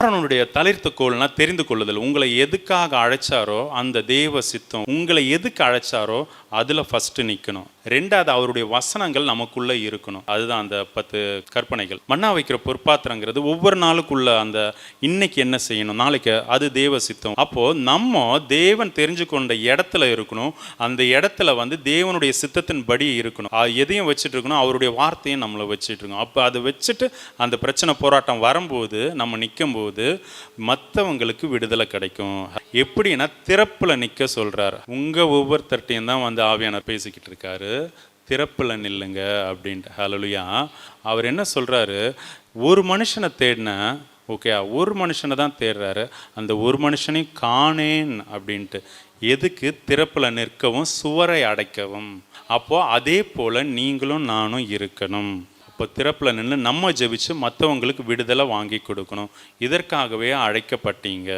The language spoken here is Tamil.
ஆரோனுடைய தளிர்த்துக்கோள்னா தெரிந்து கொள்ளுதல். உங்களை எதுக்காக அழைச்சாரோ அந்த தேவ சித்தம், உங்களை எதுக்கு அழைச்சாரோ அதில் ஃபஸ்ட்டு நிற்கணும். ரெண்டாவது, அவருடைய வசனங்கள் நமக்குள்ளே இருக்கணும். அதுதான் அந்த 10 கற்பனைகள். மண்ணா வைக்கிற பொற்பாத்திரங்கிறது ஒவ்வொரு நாளுக்குள்ள அந்த இன்னைக்கு என்ன செய்யணும், நாளைக்கு அது தேவ சித்தம். அப்போது நம்ம தேவன் தெரிஞ்சு கொண்ட இடத்துல இருக்கணும். அந்த இடத்துல தேவனுடைய சித்தத்தின் படி இருக்கணும். எதையும் வச்சுட்டு இருக்கணும், அவருடைய வார்த்தையும் நம்மளை வச்சுட்டு இருக்கணும். அப்போ அதை வச்சுட்டு அந்த பிரச்சனை போராட்டம் வரும்போது நம்ம நிற்கும் போது மற்றவங்களுக்கு விடுதலை கிடைக்கும். எப்படின்னா திறப்புல நிற்க சொல்றாரு. உங்க ஒவ்வொருத்தர்ட்டையும் தான் ஆவியானவர் பேசிக்கிட்டு இருக்காரு. திறப்புல நில்லுங்க அப்படின்ட்டு. ஹல்லேலூயா. அவர் என்ன சொல்றாரு, ஒரு மனுஷனை தேடின, ஓகே, ஒரு மனுஷனை தான் தேடுறாரு, அந்த ஒரு மனுஷனையும் காணேன் அப்படின்ட்டு. எதுக்கு? திறப்புல நிற்கவும் சுவரை அடைக்கவும். அப்போ அதே போல நீங்களும் நானும் இருக்கணும். இப்போ திறப்பில் நின்று நம்ம ஜெபிச்சு மற்றவங்களுக்கு விடுதலை வாங்கி கொடுக்கணும். இதற்காகவே அழைக்கப்பட்டீங்க.